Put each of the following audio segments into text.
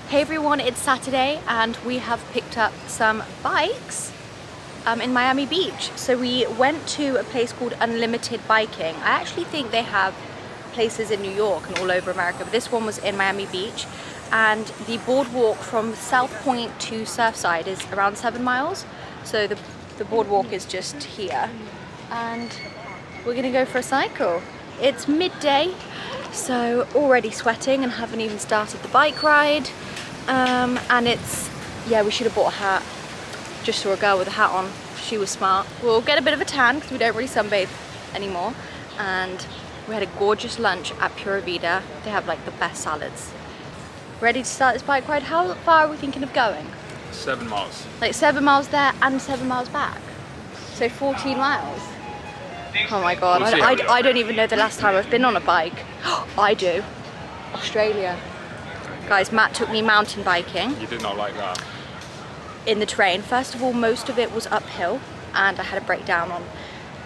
Hey everyone, it's Saturday and we have picked up some bikes in Miami Beach. So we went to a place called Unlimited Biking. I actually think they have places in New York and all over America, but this one was in Miami Beach. And the boardwalk from South Point to Surfside is around 7 miles. So the boardwalk is just here. And we're gonna go for a cycle. It's midday, so already sweating and haven't even started the bike ride. And it's, yeah, we should have bought a hat. Just saw a girl with a hat on. She was smart. We'll get a bit of a tan because we don't really sunbathe anymore. And we had a gorgeous lunch at Pura Vida. They have like the best salads. Ready to start this bike ride? How far are we thinking of going? 7 miles. Like 7 miles there and 7 miles back. So 14 miles. Oh my god, I don't even know the last time I've been on a bike. I do. Australia. Guys, Matt took me mountain biking. You did not like that. In the terrain. First of all, most of it was uphill and I had a breakdown on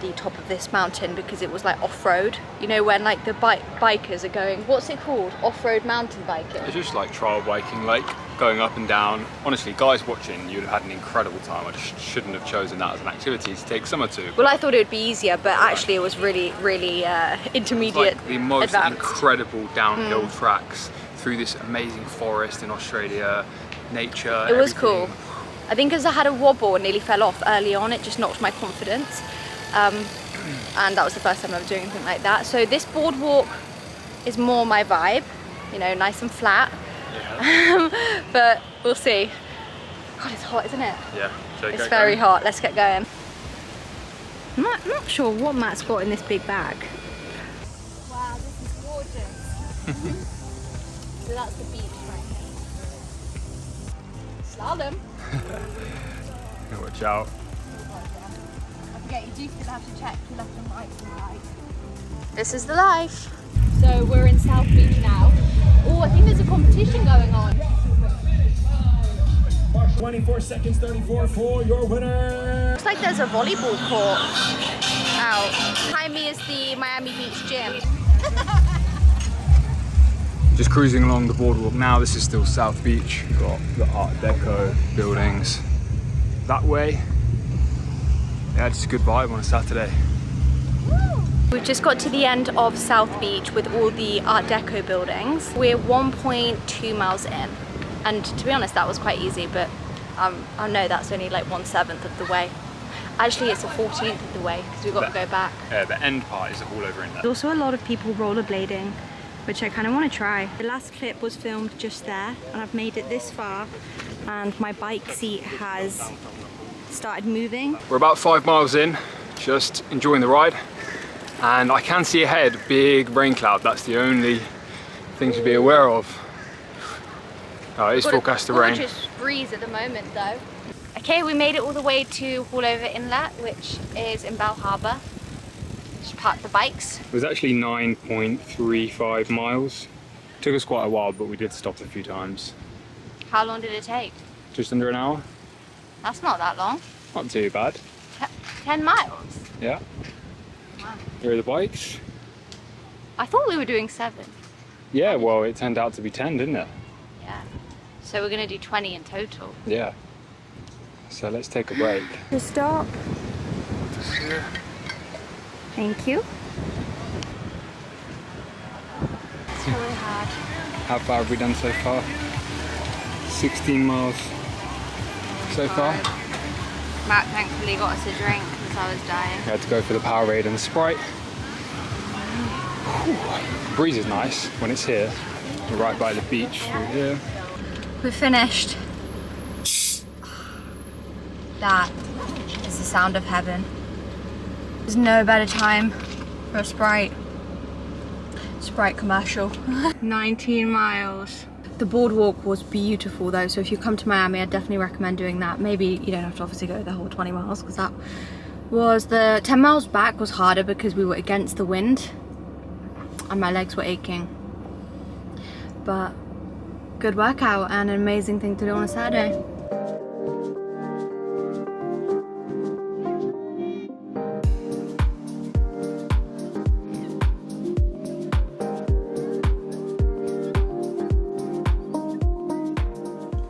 the top of this mountain because it was like off-road. You know when like the bikers are going, what's it called? Off-road mountain biking. It's just like trial biking, like going up and down. Honestly, guys watching, you'd have had an incredible time. I just shouldn't have chosen that as an activity to take summer to. Well, I thought it would be easier, but actually it was really intermediate. It's like the most advanced. Incredible downhill tracks through this amazing forest in Australia, nature. It was everything. cool. I think because I had a wobble and nearly fell off early on, it just knocked my confidence. And that was the first time I was doing anything like that. So this boardwalk is more my vibe, you know, nice and flat. Yeah. But we'll see. God, it's hot, isn't it? Yeah. It's very hot. Let's get going. I'm not sure what Matt's got in this big bag. Wow, this is gorgeous. So that's the beach right here. Slalom. Watch out. I forget, you do still have to check your left and right and right. This is the life. So we're in South Beach now. Oh, I think there's a competition going on. 24 seconds, 34 for your winner. Looks like there's a volleyball court out. Behind me is the Miami Beach gym. Just cruising along the boardwalk now. This is still South Beach. You've got the Art Deco buildings that way. Yeah, just a good vibe on a Saturday. We've just got to the end of South Beach with all the Art Deco buildings. We're 1.2 miles in. And to be honest, that was quite easy, but I know that's only like 1/7 of the way. Actually, it's a 14th of the way because we've got to go back. Yeah, the end part is all over in there. There's also a lot of people rollerblading, which I kind of want to try. The last clip was filmed just there and I've made it this far and my bike seat has started moving. We're about 5 miles in, just enjoying the ride. And I can see ahead, big rain cloud. That's the only thing to be aware of. Oh, it is forecast to rain. Gorgeous breeze at the moment though. Okay, we made it all the way to Hallover Inlet, which is in Bell Harbour. Just parked the bikes. It was actually 9.35 miles. Took us quite a while, but we did stop a few times. How long did it take? Just under an hour. That's not that long. Not too bad. 10 miles? Yeah. Wow. Here are the bikes. I thought we were doing 7. Yeah, well, it turned out to be 10, didn't it? Yeah. So we're gonna do 20 in total. Yeah. So let's take a break. Just stop. Thank you. It's really hard. How far have we done so far? 16 miles so far. Matt thankfully got us a drink because I was dying. We had to go for the Powerade and the Sprite. The breeze is nice when it's here. We're right by the beach through here. We're finished. That is the sound of heaven. There's no better time for a Sprite commercial. 19 miles. The boardwalk was beautiful though, so if you come to Miami, I'd definitely recommend doing that. Maybe you don't have to obviously go the whole 20 miles because that was the 10 miles back was harder because we were against the wind and my legs were aching. But good workout and an amazing thing to do on a Saturday.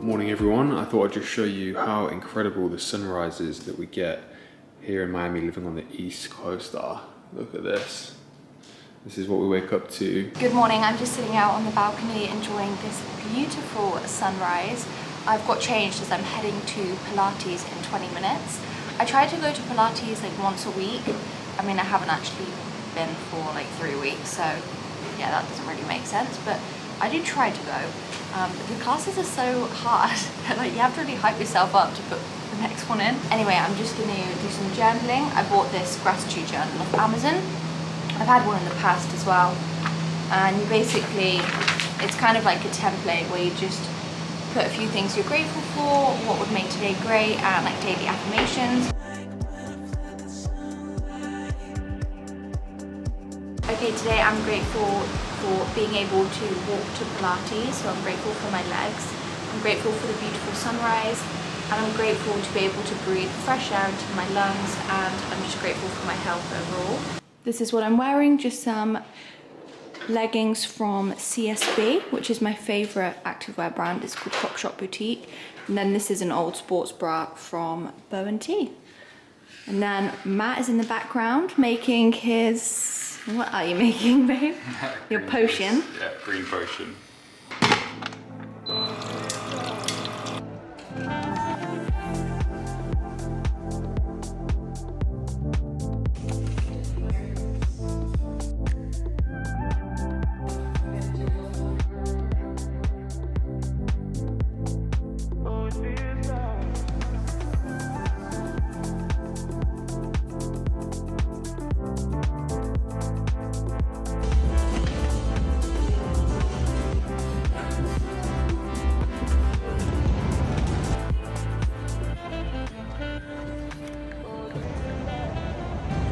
Morning everyone, I thought I'd just show you how incredible the sunrises that we get here in Miami living on the East Coast are. Look at this. This is what we wake up to. Good morning, I'm just sitting out on the balcony enjoying this beautiful sunrise. I've got changed as I'm heading to Pilates in 20 minutes. I try to go to Pilates like once a week. I mean, I haven't actually been for like 3 weeks, so yeah, that doesn't really make sense, but I do try to go. But the classes are so hard. Like, you have to really hype yourself up to put the next one in. Anyway, I'm just gonna do some journaling. I bought this gratitude journal off Amazon. I've had one in the past as well. And you basically, it's kind of like a template where you just put a few things you're grateful for, what would make today great, and like daily affirmations. Okay, today I'm grateful for being able to walk to Pilates, so I'm grateful for my legs. I'm grateful for the beautiful sunrise, and I'm grateful to be able to breathe fresh air into my lungs, and I'm just grateful for my health overall. This is what I'm wearing, just some leggings from CSB, which is my favorite activewear brand. It's called Croc Shop Boutique. And then this is an old sports bra from Bow & T. And then Matt is in the background making his, what are you making, babe? Your potion. Yeah, green potion.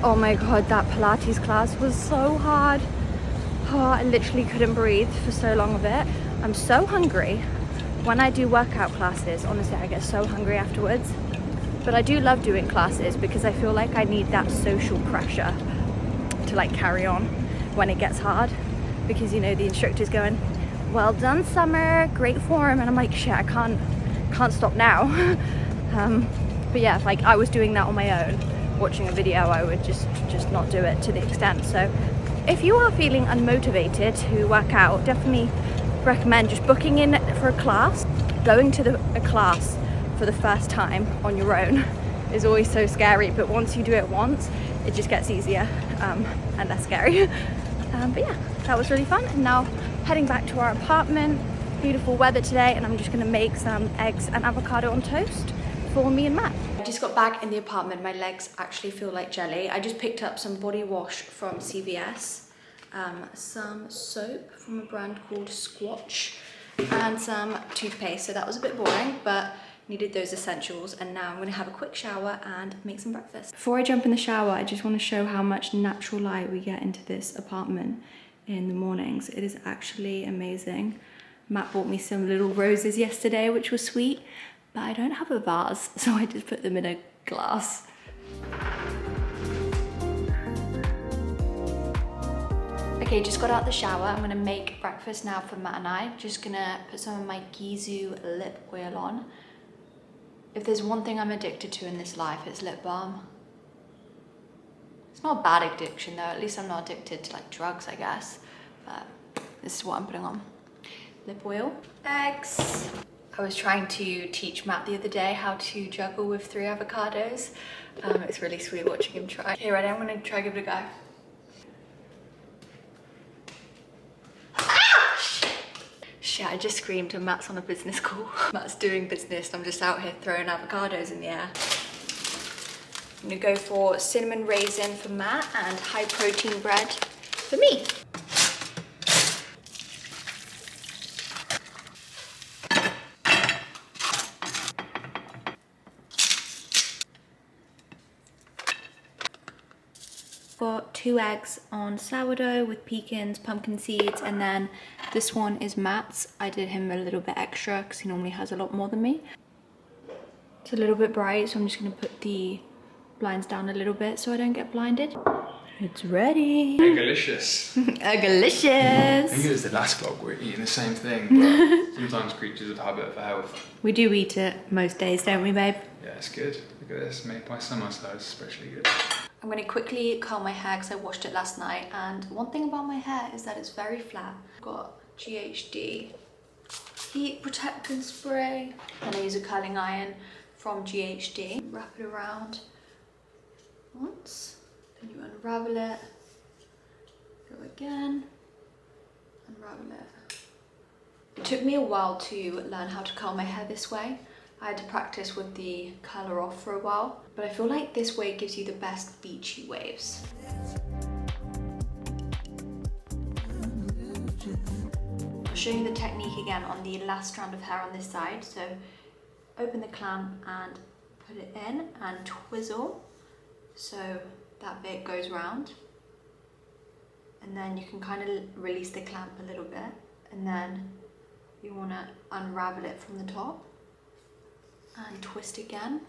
Oh my god, that Pilates class was so hard. Oh, I literally couldn't breathe for so long of it. I'm so hungry. When I do workout classes, honestly, I get so hungry afterwards. But I do love doing classes because I feel like I need that social pressure to like carry on when it gets hard. Because, you know, the instructor's going, well done, Summer, great form. And I'm like, shit, I can't stop now. But yeah, like I was doing that on my own. Watching a video, I would just not do it to the extent. So if you are feeling unmotivated to work out, definitely recommend just booking in for a class. Going to a class for the first time on your own is always so scary, but once you do it once, it just gets easier and less scary. But yeah, that was really fun. And now heading back to our apartment. Beautiful weather today, and I'm just gonna make some eggs and avocado on toast for me and Matt. I just got back in the apartment. My legs actually feel like jelly. I just picked up some body wash from CVS, some soap from a brand called Squatch, and some toothpaste. So that was a bit boring, but needed those essentials. And now I'm gonna have a quick shower and make some breakfast. Before I jump in the shower, I just wanna show how much natural light we get into this apartment in the mornings. It is actually amazing. Matt bought me some little roses yesterday, which was sweet. But I don't have a vase, so I just put them in a glass. Okay, just got out the shower. I'm gonna make breakfast now for Matt and I. Just gonna put some of my Gizu lip oil on. If there's one thing I'm addicted to in this life, it's lip balm. It's not a bad addiction though, at least I'm not addicted to like drugs, I guess. But this is what I'm putting on. Lip oil. Eggs. I was trying to teach Matt the other day how to juggle with 3 avocados. It's really sweet watching him try. Okay, ready? I'm gonna try give it a go. Ah! Shit, I just screamed and Matt's on a business call. Matt's doing business and I'm just out here throwing avocados in the air. I'm gonna go for cinnamon raisin for Matt and high protein bread for me. Got 2 eggs on sourdough with pecans, pumpkin seeds, and then this one is Matt's. I did him a little bit extra because he normally has a lot more than me. It's a little bit bright, so I'm just gonna put the blinds down a little bit so I don't get blinded. It's ready. Delicious. I Delicious. think it was the last vlog we were eating the same thing, but sometimes creatures of habit for health. We do eat it most days, don't we, babe? Yeah, it's good. Look at this, made by summer, so it's especially good. I'm going to quickly curl my hair because I washed it last night, and one thing about my hair is that it's very flat. I've got GHD heat protectant spray, and I use a curling iron from GHD. Wrap it around once, then you unravel it, go again, unravel it. It took me a while to learn how to curl my hair this way. I had to practice with the curler off for a while, but I feel like this way gives you the best beachy waves. I'll show you the technique again on the last strand of hair on this side. So open the clamp and put it in and twizzle so that bit goes round, and then you can kind of release the clamp a little bit, and then you want to unravel it from the top and twist again,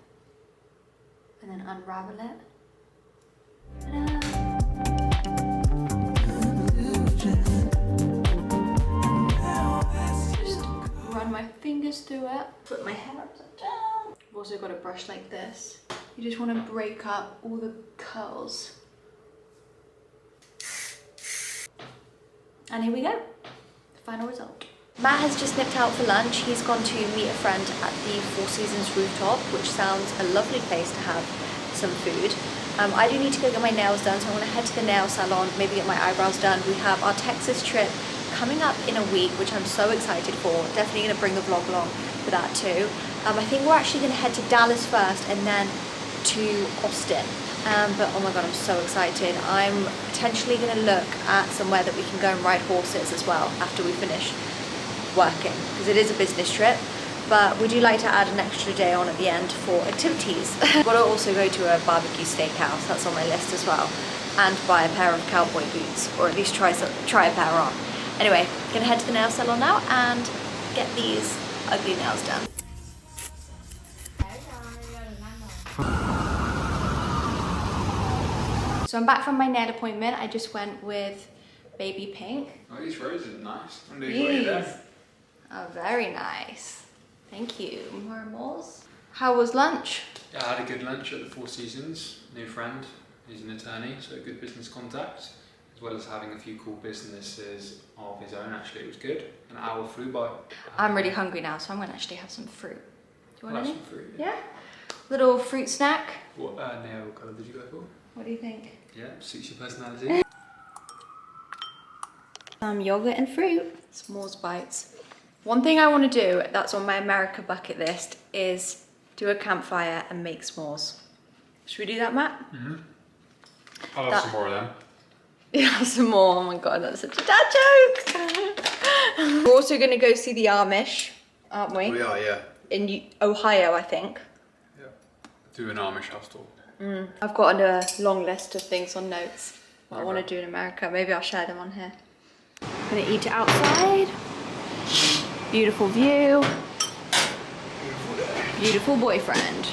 and then unravel it. Just run my fingers through it, put my hair upside down. I've also got a brush like this. You just want to break up all the curls. And here we go, the final result. Matt has just nipped out for lunch. He's gone to meet a friend at the Four Seasons rooftop, which sounds a lovely place to have some food. I do need to go get my nails done, so I'm going to head to the nail salon, maybe get my eyebrows done. We have our Texas trip coming up in a week, which I'm so excited for. Definitely going to bring the vlog along for that too. I think we're actually going to head to Dallas first and then to Austin. But oh my god, I'm so excited. I'm potentially going to look at somewhere that we can go and ride horses as well after we finish working, because it is a business trip, but we do like to add an extra day on at the end for activities. I've got to also go to a barbecue steakhouse, that's on my list as well, and buy a pair of cowboy boots, or at least try a pair on. Anyway, gonna head to the nail salon now and get these ugly nails done. So I'm back from my nail appointment. I just went with baby pink. Oh, these roses are nice. I'm doing great there. Oh, very nice. Thank you. More and more. How was lunch? Yeah, I had a good lunch at the Four Seasons. New friend, he's an attorney, so a good business contact, as well as having a few cool businesses of his own. Actually, it was good. An hour flew by. I'm really hungry now, so I'm going to actually have some fruit. Do you want any? Some fruit. Yeah. Little fruit snack. What nail colour did you go for? What do you think? Yeah, suits your personality. Some yogurt and fruit. S'mores bites. One thing I want to do that's on my America bucket list is do a campfire and make s'mores. Should we do that, Matt? Mm-hmm. I'll have some more of them. Yeah, some more. Oh my god, that's such a dad joke. We're also going to go see the Amish, aren't we? We are, yeah. In Ohio, I think. Yeah. Do an Amish house tour. I've got a long list of things on notes what I want to do in America. Maybe I'll share them on here. I'm going to eat it outside. Beautiful view. Beautiful boyfriend.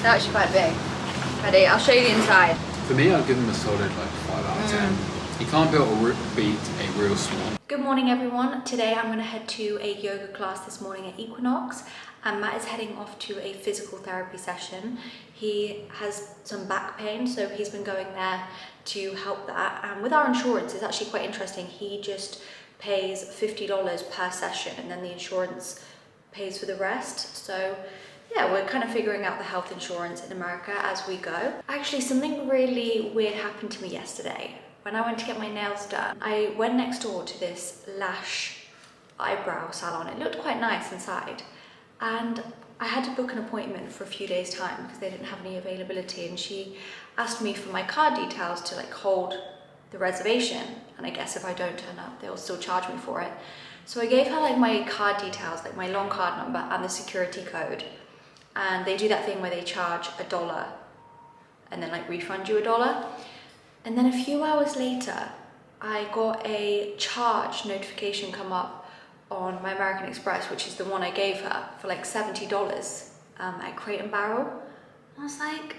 They're actually quite big. Ready? I'll show you the inside. For me, I'd give them a solid like 5 out of 10. You can't beat a real small. Good morning, everyone. Today I'm going to head to a yoga class this morning at Equinox, and Matt is heading off to a physical therapy session. He has some back pain, so he's been going there to help that. And with our insurance, it's actually quite interesting. He just pays $50 per session, and then the insurance pays for the rest. So yeah, we're kind of figuring out the health insurance in America as we go. Actually, something really weird happened to me yesterday. When I went to get my nails done, I went next door to this lash eyebrow salon. It looked quite nice inside. And I had to book an appointment for a few days' time because they didn't have any availability. And she asked me for my card details to like hold the reservation. And I guess if I don't turn up, they'll still charge me for it. So I gave her like my card details, like my long card number and the security code. And they do that thing where they charge $1 and then like refund you $1. And then a few hours later, I got a charge notification come up on my American Express, which is the one I gave her, for like $70. at Crate & Barrel. I was like,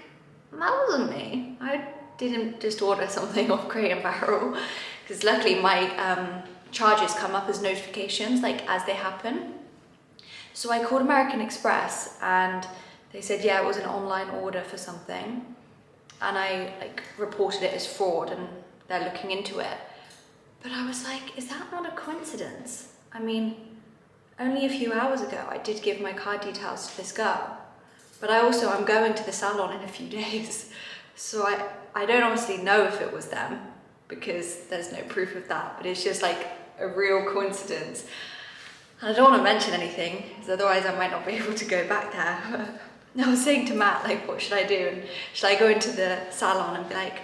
that wasn't me. I didn't just order something off Crate & Barrel, because luckily my charges come up as notifications, like as they happen. So I called American Express and they said, yeah, it was an online order for something. And I like reported it as fraud and they're looking into it. But I was like, is that not a coincidence? I mean, only a few hours ago I did give my card details to this girl, but I'm going to the salon in a few days. So I don't honestly know if it was them, because there's no proof of that, but it's just like a real coincidence. And I don't want to mention anything, because otherwise I might not be able to go back there. I was saying to Matt, like, what should I do? And should I go into the salon and be like,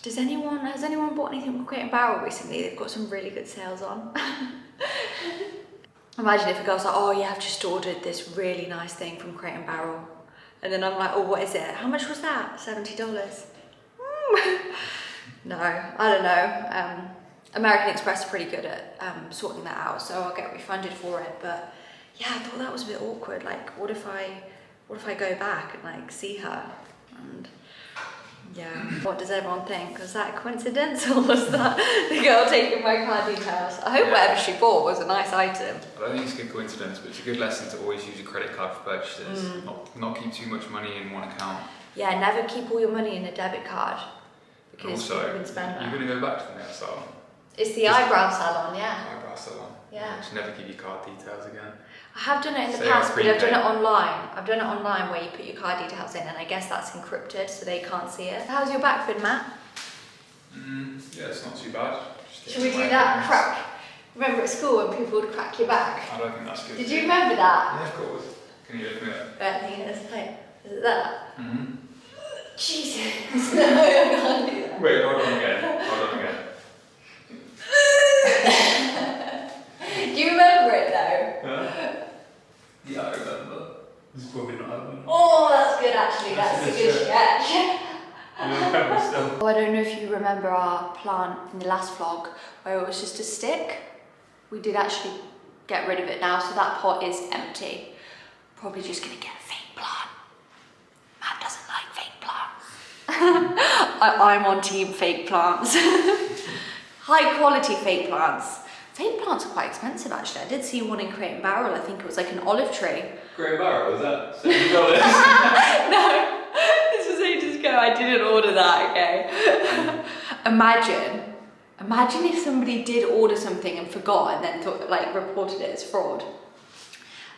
has anyone bought anything from Crate & Barrel recently? They've got some really good sales on. Imagine if a girl's like, oh yeah, I've just ordered this really nice thing from Crate & Barrel. And then I'm like, oh, what is it? How much was that? $70. No, I don't know. American Express are pretty good at sorting that out, so I'll get refunded for it. But yeah, I thought that was a bit awkward. Like, what if I go back and like see her? And yeah, what does everyone think? Was that a coincidence, or was that the girl taking my card details? I hope whatever she bought was a nice item. I don't think it's a good coincidence, but it's a good lesson to always use a credit card for purchases. Not keep too much money in one account. Yeah, never keep all your money in a debit card, because also, you can spend that. You're going to go back to the nail salon. It's the eyebrow salon, yeah. Eyebrow salon. Yeah. Just never give your card details again. I have done it in the Say past, but I've done it prepaid. online. I've done it online where you put your card details in, and I guess that's encrypted so they can't see it. How's your back been, Matt? Yeah, it's not too bad. Just Should we getting do my that appearance. crack? Remember at school when people would crack your back? I don't think that's good. Did you remember that? Yeah, of course. Can you look at it? I think it is. Like, is it that? Mm-hmm. Jesus. No, I can't do that. Wait, hold on again. Do you remember it though? Huh? Yeah, I remember. This is probably not happening. Oh, that's good actually. That's a good sketch. Still. Oh, I don't know if you remember our plant in the last vlog where it was just a stick. We did actually get rid of it now, so that pot is empty. Probably just gonna get a fake plant. Matt doesn't like fake plants. I'm on team fake plants. High quality fake plants. Fake plants are quite expensive actually. I did see one in Crate & Barrel. I think it was like an olive tree. Great Barrel, was that $70? No, this was ages ago. I didn't order that, okay? Imagine if somebody did order something and forgot and then thought, like, reported it as fraud.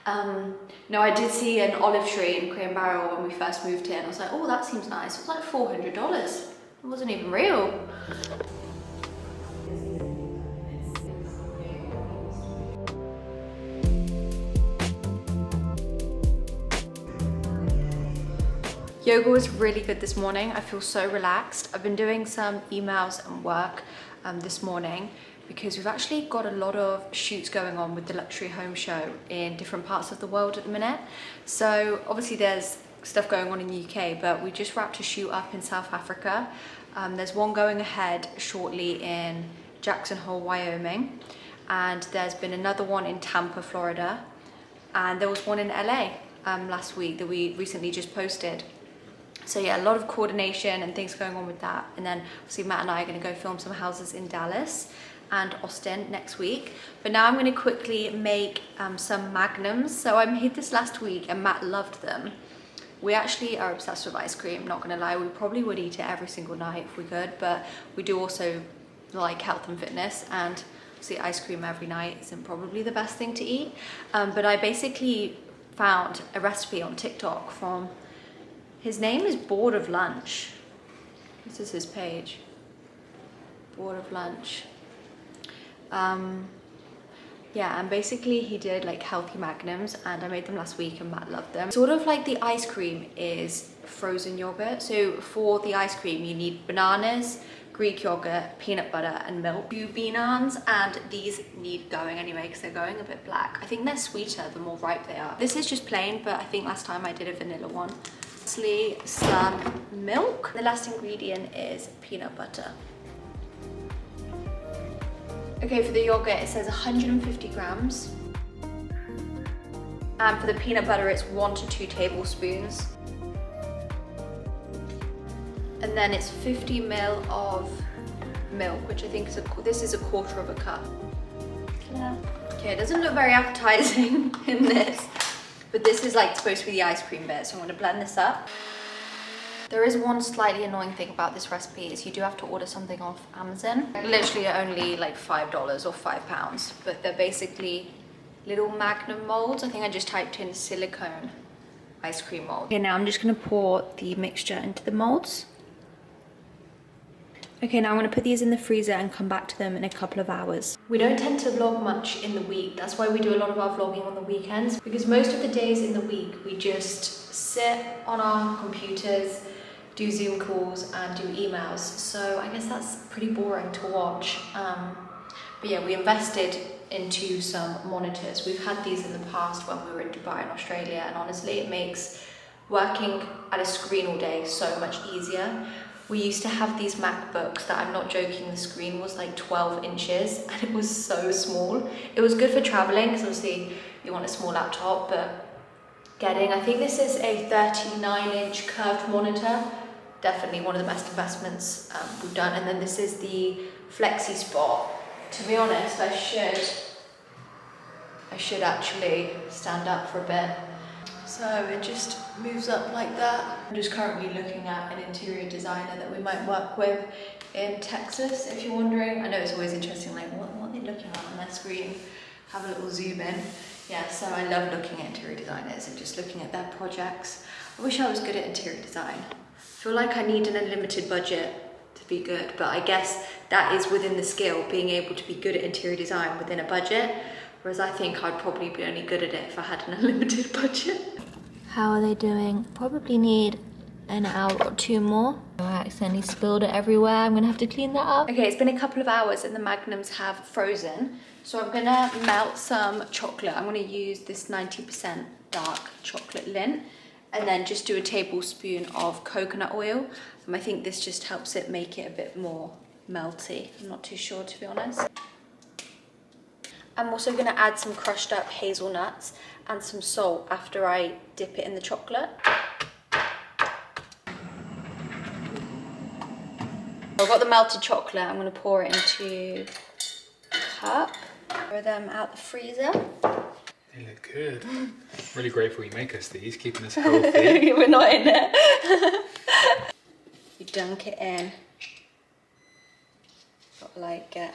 No, I did see an olive tree in Crate & Barrel when we first moved in. I was like, oh, that seems nice. It was like $400. It wasn't even real. Yoga was really good this morning. I feel so relaxed. I've been doing some emails and work this morning because we've actually got a lot of shoots going on with the luxury home show in different parts of the world at the minute. So obviously there's stuff going on in the UK, but we just wrapped a shoot up in South Africa. There's one going ahead shortly in Jackson Hole, Wyoming, and there's been another one in Tampa, Florida, and there was one in LA last week that we recently just posted. So yeah, a lot of coordination and things going on with that. And then obviously Matt and I are gonna go film some houses in Dallas and Austin next week. But now I'm gonna quickly make some magnums. So I made this last week and Matt loved them. We actually are obsessed with ice cream, not gonna lie. We probably would eat it every single night if we could, but we do also like health and fitness, and obviously ice cream every night isn't probably the best thing to eat. But I basically found a recipe on TikTok from, his name is Bored of Lunch. This is his page. Bored of Lunch. Yeah, and basically he did like healthy magnums, and I made them last week and Matt loved them. Sort of like the ice cream is frozen yogurt. So for the ice cream you need bananas, Greek yogurt, peanut butter and milk. 2 bananas, and these need going anyway because they're going a bit black. I think they're sweeter the more ripe they are. This is just plain, but I think last time I did a vanilla one. Lastly, some milk. The last ingredient is peanut butter. Okay, for the yogurt it says 150 grams. And for the peanut butter, it's 1 to 2 tablespoons. And then it's 50 ml of milk, which I think is this is 1/4 of a cup. Okay, it doesn't look very appetizing in this, but this is like supposed to be the ice cream bit, so I'm gonna blend this up. There is one slightly annoying thing about this recipe is you do have to order something off Amazon. Literally only like $5 or £5, but they're basically little magnum molds. I think I just typed in silicone ice cream mold. Okay, now I'm just gonna pour the mixture into the molds. Okay, now I'm gonna put these in the freezer and come back to them in a couple of hours. We don't tend to vlog much in the week. That's why we do a lot of our vlogging on the weekends, because most of the days in the week, we just sit on our computers, do Zoom calls and do emails. So I guess that's pretty boring to watch. But yeah, we invested into some monitors. We've had these in the past when we were in Dubai and Australia, and honestly, it makes working at a screen all day so much easier. We used to have these MacBooks that, I'm not joking, the screen was like 12 inches and it was so small. It was good for traveling because obviously you want a small laptop, but I think this is a 39-inch curved monitor. Definitely one of the best investments we've done. And then this is the Flexi Spot. To be honest, I should actually stand up for a bit. So it just moves up like that. I'm just currently looking at an interior designer that we might work with in Texas, if you're wondering. I know it's always interesting, like what are they looking at on their screen? Have a little zoom in. Yeah, so I love looking at interior designers and just looking at their projects. I wish I was good at interior design. I feel like I need an unlimited budget to be good, but I guess that is within the skill, being able to be good at interior design within a budget. Whereas I think I'd probably be only good at it if I had an unlimited budget. How are they doing? Probably need an hour or 2 more. I accidentally spilled it everywhere. I'm gonna have to clean that up. Okay, it's been a couple of hours and the magnums have frozen. So I'm gonna melt some chocolate. I'm gonna use this 90% dark chocolate lint and then just do a tablespoon of coconut oil. And I think this just helps it make it a bit more melty. I'm not too sure, to be honest. I'm also gonna add some crushed up hazelnuts and some salt after I dip it in the chocolate. I've got the melted chocolate. I'm gonna pour it into a cup. Throw them out the freezer. They look good. Really grateful you make us these, keeping us healthy. We're not in it. You dunk it in. Got to like it.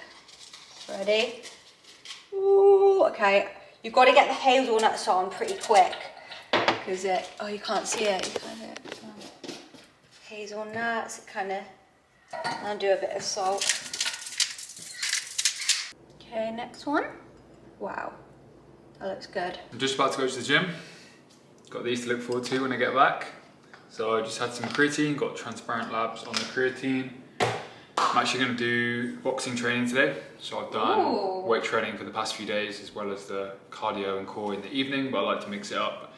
Ready? Ooh, okay. You've got to get the hazelnuts on pretty quick because oh, you can't see it. You kind of hazelnuts. I'll do a bit of salt. Okay, next one. Wow, that looks good. I'm just about to go to the gym. Got these to look forward to when I get back. So I just had some creatine. Got transparent labs on the creatine. I'm actually going to do boxing training today. So I've done weight training for the past few days as well as the cardio and core in the evening, but I like to mix it up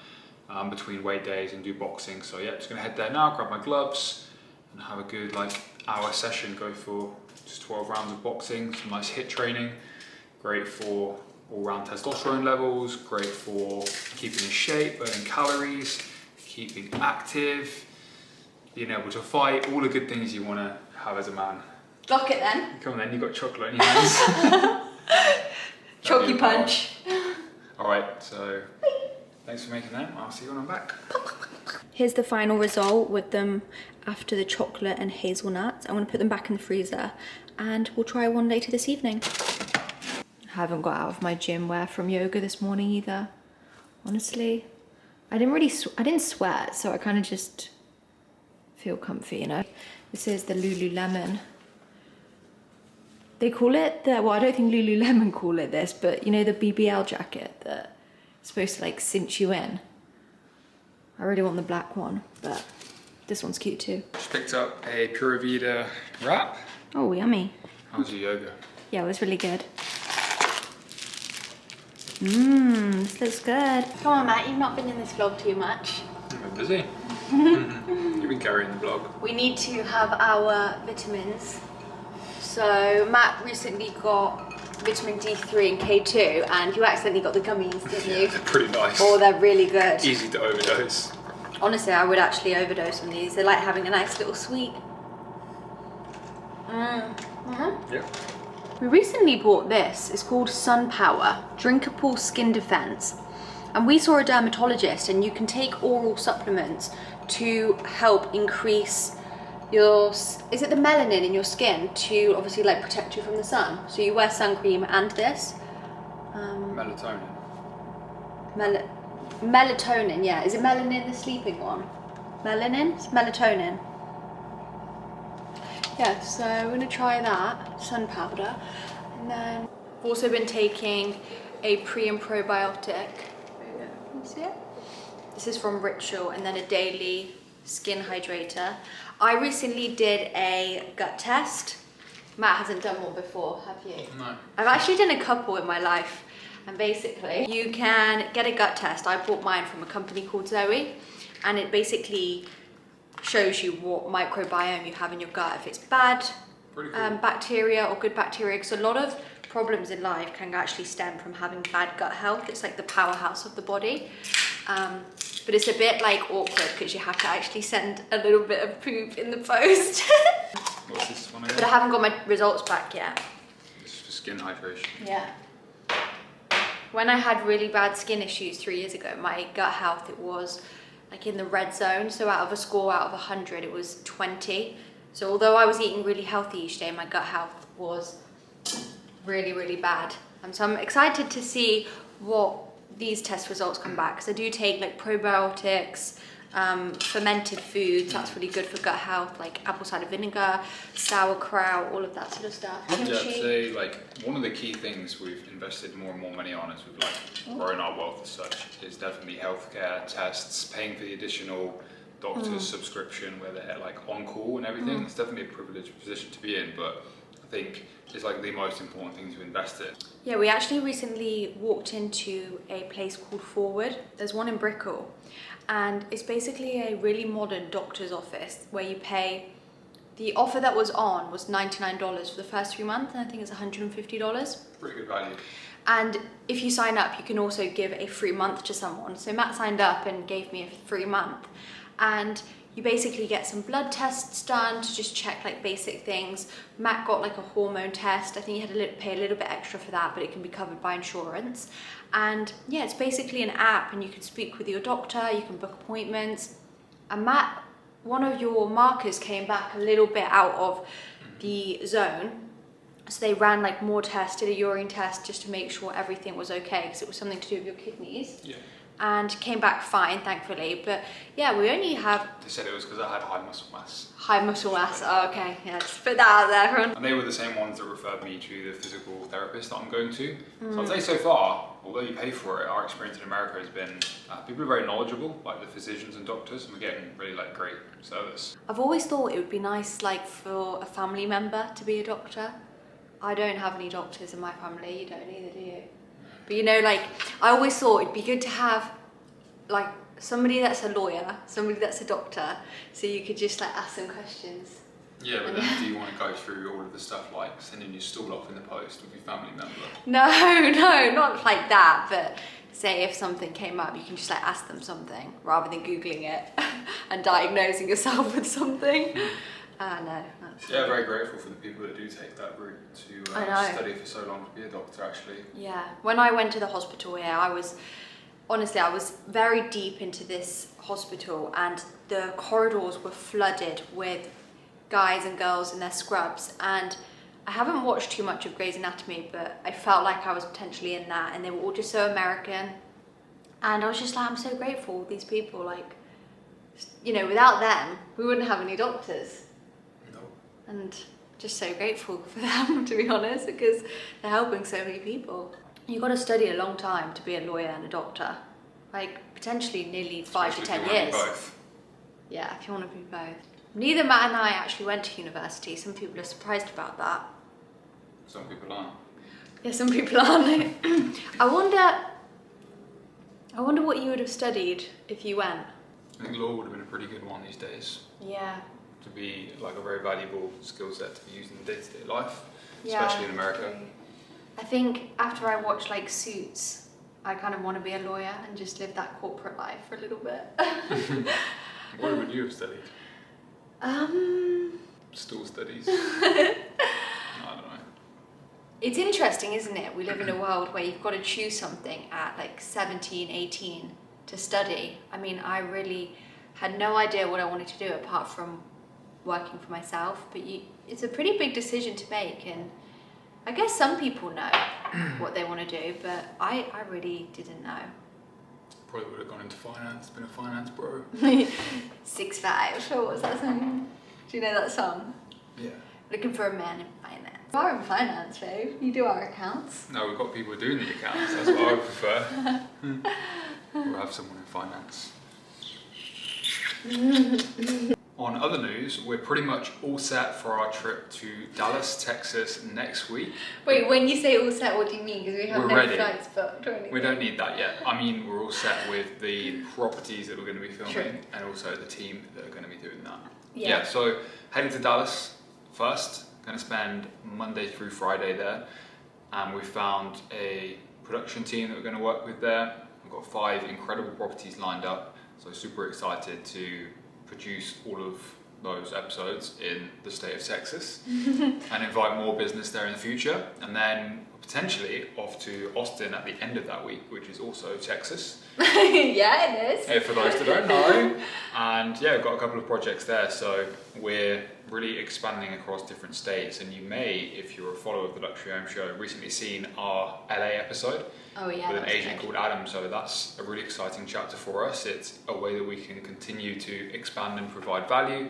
between weight days and do boxing. So yeah, just going to head there now, grab my gloves and have a good hour session, go for just 12 rounds of boxing, some nice HIIT training, great for all-round testosterone levels, great for keeping in shape, burning calories, keeping active, being able to fight, all the good things you want to have as a man. Lock it then. Come on then, you've got chocolate in your hands. Chalky punch. Alright, so thanks for making them. I'll see you when I'm back. Here's the final result with them after the chocolate and hazelnuts. I'm going to put them back in the freezer and we'll try one later this evening. I haven't got out of my gym wear from yoga this morning either. Honestly, I didn't sweat, so I kind of just feel comfy, you know. This is the Lululemon. They call it well, I don't think Lululemon call it this, but you know the BBL jacket that's supposed to cinch you in. I really want the black one, but this one's cute too. Just picked up a Pura Vida wrap. Oh, yummy. How was your yoga? Yeah, it was really good. This looks good. Come on, Matt, you've not been in this vlog too much. I've been busy. You've been carrying the vlog. We need to have our vitamins. So Matt recently got vitamin D3 and K2, and you accidentally got the gummies, didn't you? They're pretty nice. Oh, they're really good. Easy to overdose. Honestly, I would actually overdose on these. They're like having a nice little sweet. Yeah. We recently bought this. It's called Sun Power Drinkable Skin Defense. And we saw a dermatologist, and you can take oral supplements to help increase your, is it the melanin in your skin to obviously like protect you from the sun. So you wear sun cream and this. Melatonin. Melatonin, yeah. Is it melanin, the sleeping one? Melanin? It's melatonin. Yeah, so we're gonna try that, sun powder. And then I've also been taking a pre and probiotic. Can you see it? This is from Ritual, and then a daily skin hydrator. I recently did a gut test. Matt hasn't done one before, have you? No. I've actually done a couple in my life. And basically, you can get a gut test. I bought mine from a company called Zoe, and it basically shows you what microbiome you have in your gut, if it's bad Pretty cool. bacteria or good bacteria, because a lot of problems in life can actually stem from having bad gut health. It's like the powerhouse of the body. But it's a bit like awkward because you have to actually send a little bit of poop in the post. What's this one But I again? haven't got my results back yet. This is for skin hydration. Yeah. When I had really bad skin issues 3 years ago, my gut health, it was like in the red zone. So out of a score out of 100, it was 20. So although I was eating really healthy each day, my gut health was really, really bad. So I'm excited to see what these test results come back, because I do take like probiotics, fermented foods, that's really good for gut health, like apple cider vinegar, sauerkraut, all of that sort of stuff. Yeah, I'd say like one of the key things we've invested more and more money on as we've like grown our wealth as such is definitely healthcare, tests, paying for the additional doctor's subscription where they're like on call and everything. It's definitely a privileged position to be in, but I think it's like the most important thing to invest in. Yeah, we actually recently walked into a place called Forward. There's one in Brickell, and it's basically a really modern doctor's office where you pay, the offer that was on was $99 for the first 3 months, and I think it's $150. Pretty good value. And if you sign up, you can also give a free month to someone. So Matt signed up and gave me a free month, and you basically get some blood tests done to just check like basic things. Matt got like a hormone test. I think you had to pay a little bit extra for that, but it can be covered by insurance. And yeah, it's basically an app, and you can speak with your doctor, you can book appointments. And Matt, one of your markers came back a little bit out of the zone. So they ran like more tests, did a urine test just to make sure everything was okay, because it was something to do with your kidneys. Yeah. And came back fine, thankfully. But yeah, we only have They said it was because I had high muscle mass. high muscle mass. Oh, okay, yeah, just put that out there, everyone. And they were the same ones that referred me to the physical therapist that I'm going to. So I'd say so far, although you pay for it, our experience in America has been, people are very knowledgeable, like the physicians and doctors, and we're getting really like great service. I've always thought it would be nice, like for a family member to be a doctor. I don't have any doctors in my family. You don't either, do you? But you know, like, I always thought it'd be good to have like somebody that's a lawyer, somebody that's a doctor, so you could just like ask them questions. Yeah, but then do you want to go through all of the stuff like sending your stool off in the post with your family member? No, not like that, but say if something came up, you can just like ask them something rather than Googling it and diagnosing yourself with something. No. Yeah, very grateful for the people that do take that route to study for so long to be a doctor, actually. Yeah, when I went to the hospital here, I was very deep into this hospital, and the corridors were flooded with guys and girls in their scrubs. And I haven't watched too much of Grey's Anatomy, but I felt like I was potentially in that, and they were all just so American. And I was just like, I'm so grateful, these people, like, you know, without them, we wouldn't have any doctors. And just so grateful for them, to be honest, because they're helping so many people. You've got to study a long time to be a lawyer and a doctor, like potentially nearly 5 to 10 years. Both. Yeah, if you want to be both. Neither Matt and I actually went to university. Some people are surprised about that. Some people aren't. Yeah, some people aren't. I wonder what you would have studied if you went. I think law would have been a pretty good one these days. Yeah. To be like a very valuable skill set to be used in day-to-day life, Yeah, especially in America. I think after I watch like Suits, I kind of want to be a lawyer and just live that corporate life for a little bit. What would you have studied? Still studies? I don't know. It's interesting, isn't it? We live in a world where you've got to choose something at like 17, 18 to study. I mean, I really had no idea what I wanted to do apart from working for myself, but it's a pretty big decision to make, and I guess some people know what they want to do, but I really didn't know. Probably would have gone into finance, been a finance bro. 6'5", or what's that song? Do you know that song? Yeah. Looking for a man in finance. You are in finance, babe. You do our accounts. No, we've got people doing the accounts, that's what I would prefer. We'll have someone in finance. On other news, we're pretty much all set for our trip to Dallas, Texas next week. Wait, when you say all set, what do you mean? Because we have no ready. flights booked or anything. We don't need that yet. I mean, we're all set with the properties that we're going to be filming. True. And also the team that are going to be doing that. Yeah. So heading to Dallas first, going to spend Monday through Friday there. And we found a production team that we're going to work with there. We've got 5 incredible properties lined up. So super excited to produce all of those episodes in the state of Texas and invite more business there in the future, and then potentially off to Austin at the end of that week, which is also Texas. Yeah, it is. For those that don't know. And yeah, we've got a couple of projects there, so we're really expanding across different states, and you may, if you're a follower of the Luxury Home Show, recently seen our LA episode. Oh yeah, with an agent called Adam, so that's a really exciting chapter for us. It's a way that we can continue to expand and provide value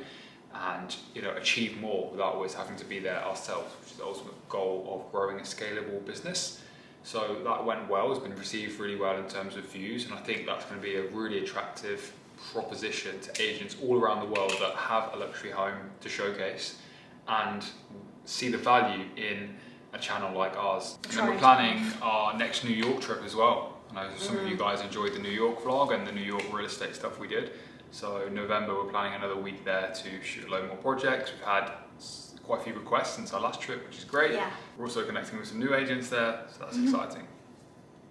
and, you know, achieve more without always having to be there ourselves, which is the ultimate goal of growing a scalable business. So that went well, it's been received really well in terms of views, and I think that's going to be a really attractive proposition to agents all around the world that have a luxury home to showcase and see the value in a channel like ours. And then we're planning our next New York trip as well. I know some of you guys enjoyed the New York vlog and the New York real estate stuff we did. So November we're planning another week there to shoot a load more projects. We've had quite a few requests since our last trip, which is great. Yeah. We're also connecting with some new agents there, so that's exciting.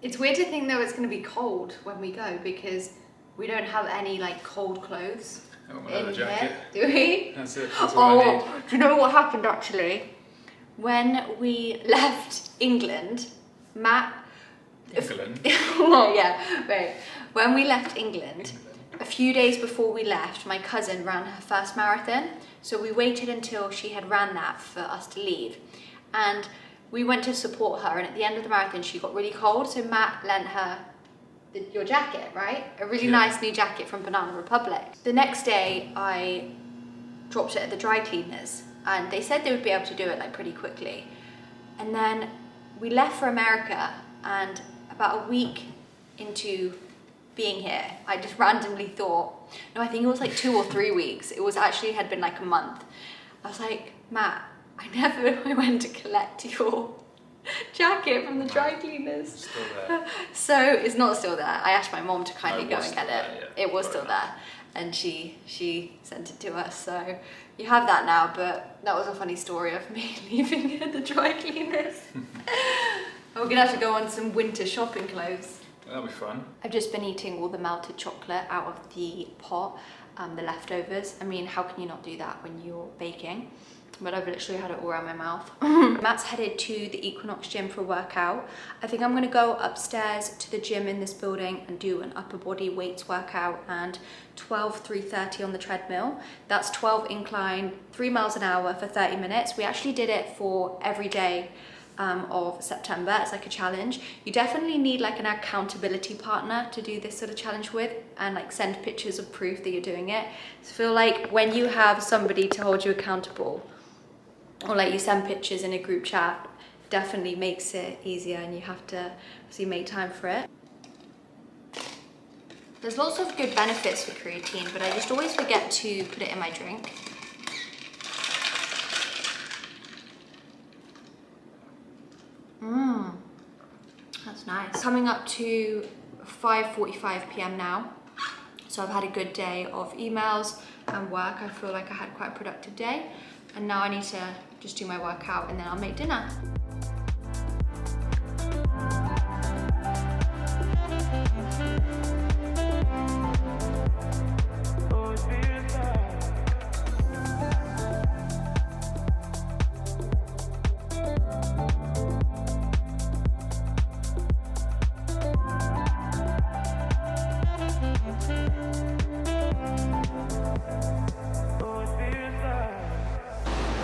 It's weird to think though it's going to be cold when we go, because we don't have any like cold clothes in here, do we? That's it, that's what I need. Do you know what happened actually? When we left England, Matt... England? Oh yeah, right. When we left England, a few days before we left, my cousin ran her first marathon. So we waited until she had ran that for us to leave. And we went to support her, and at the end of the marathon she got really cold, so Matt lent her your jacket, right? A really nice new jacket from Banana Republic. The next day I dropped it at the dry cleaners, and they said they would be able to do it like pretty quickly. And then we left for America, and about a week into being here, I just randomly thought, no, I think it was like 2 or 3 weeks. It was actually had been like a month. I was like, Matt, I went to collect your jacket from the dry cleaners. It's still there. So it's not still there. I asked my mom to kindly go and get it. There, yeah. It was still there, and she sent it to us. So you have that now, but that was a funny story of me leaving it at the dry cleaners. We're gonna have to go on some winter shopping clothes. That'll be fun. I've just been eating all the melted chocolate out of the pot, the leftovers. I mean, how can you not do that when you're baking? But I've literally had it all around my mouth. Matt's headed to the Equinox gym for a workout. I think I'm gonna go upstairs to the gym in this building and do an upper body weights workout and 330 on the treadmill. That's 12 incline, 3 miles an hour for 30 minutes. We actually did it for every day of September. It's like a challenge. You definitely need like an accountability partner to do this sort of challenge with, and like send pictures of proof that you're doing it. So I feel like when you have somebody to hold you accountable, or like you send pictures in a group chat, definitely makes it easier, and you have to obviously make time for it. There's lots of good benefits for creatine, but I just always forget to put it in my drink. That's nice. Coming up to 5:45 p.m. now. So I've had a good day of emails and work. I feel like I had quite a productive day. And now I need to just do my workout, and then I'll make dinner.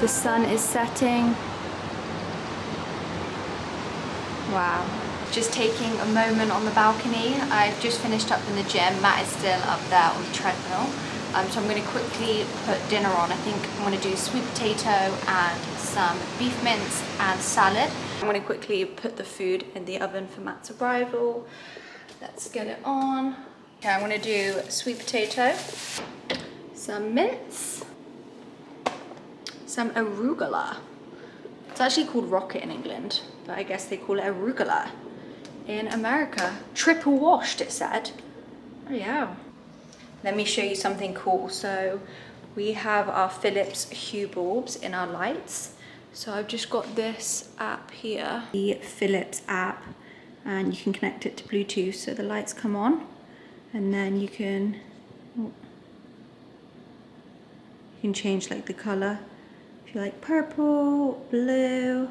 The sun is setting. Wow. Just taking a moment on the balcony. I've just finished up in the gym. Matt is still up there on the treadmill. So I'm going to quickly put dinner on. I think I'm going to do sweet potato and some beef mince and salad. I'm going to quickly put the food in the oven for Matt's arrival. Let's get it on. Okay, I'm going to do sweet potato, some mince, some arugula. It's actually called rocket in England, but I guess they call it arugula in America. Triple washed, it said. Oh yeah. Let me show you something cool. So we have our Philips Hue bulbs in our lights. So I've just got this app here, the Philips app, and you can connect it to Bluetooth so the lights come on, and then you can change like the color. If you like purple, blue,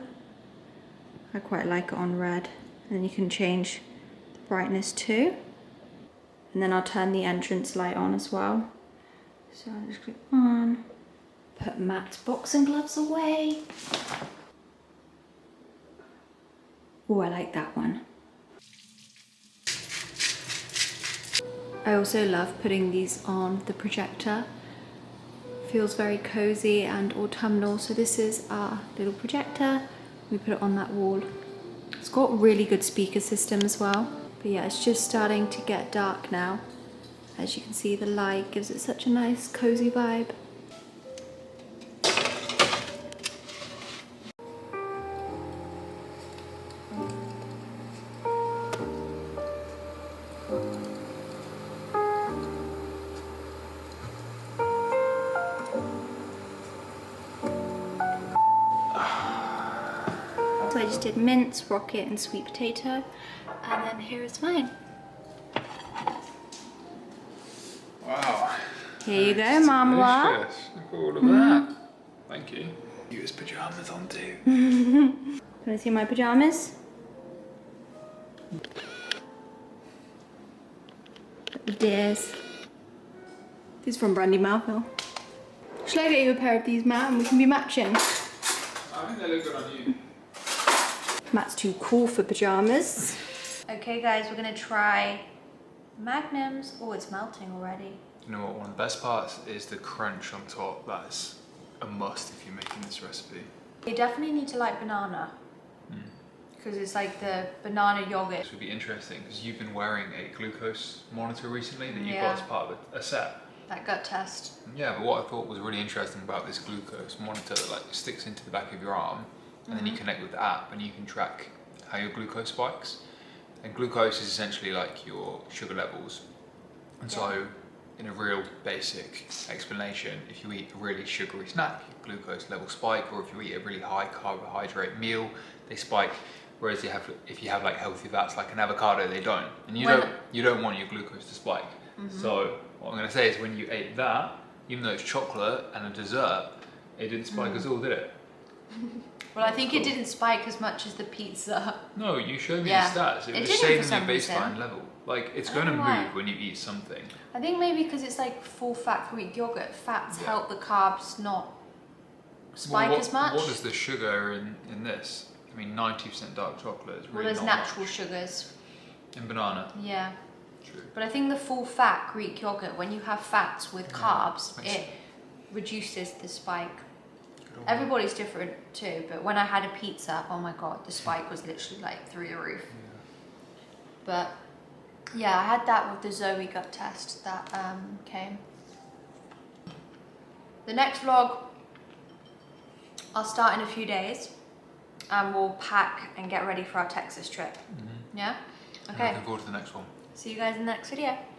I quite like it on red, and then you can change the brightness too. And then I'll turn the entrance light on as well. So I'll just click on, put Matt's boxing gloves away. Oh, I like that one. I also love putting these on the projector. Feels very cozy and autumnal. So this is our little projector. We put it on that wall. It's got really good speaker system as well. But yeah, it's just starting to get dark now. As you can see, the light gives it such a nice cozy vibe. So I just did mince, rocket and sweet potato, and then here is mine. Wow. Here you go, Mama. Delicious. Look at all of that. Thank you. You his pajamas on too. Can I see my pajamas? Little dears. These are from Brandy Melville. Should I get you a pair of these, Matt, and we can be matching? I think they look good on you. Matt's too cool for pajamas. Okay guys, we're gonna try Magnums. Oh, it's melting already. You know what, one of the best parts is the crunch on top. That's a must if you're making this recipe. You definitely need to like banana. Because it's like the banana yogurt. This would be interesting because you've been wearing a glucose monitor recently that you Yeah. got as part of a set. That gut test. Yeah, but what I thought was really interesting about this glucose monitor that like sticks into the back of your arm, and then you connect with the app and you can track how your glucose spikes. And glucose is essentially like your sugar levels. And so in a real basic explanation, if you eat a really sugary snack, your glucose levels spike, or if you eat a really high carbohydrate meal, they spike. Whereas if you have like healthy fats like an avocado, they don't. And you don't want your glucose to spike. So what I'm gonna say is when you ate that, even though it's chocolate and a dessert, it didn't spike at all, did it? Well, I think it didn't spike as much as the pizza. No, you showed me Yeah. the stats. It It was didn't staying for on some your baseline reason. level. Like it's I going to don't know why. move when you eat something. I think maybe because it's like full fat Greek yogurt. Fats help the carbs not spike as much. What is the sugar in this? I mean, 90% dark chocolate is really Well, there's not natural much. sugars. In banana. Yeah. True. But I think the full fat Greek yogurt, when you have fats with carbs, makes it reduces the spike. Good on you. Everybody's different too, but when I had a pizza, oh my god, the spike was literally like through the roof. But yeah, I had that with the Zoe gut test that came. The next vlog, I'll start in a few days and we'll pack and get ready for our Texas trip. Yeah? I'm Okay. looking forward to the next one. See you guys in the next video.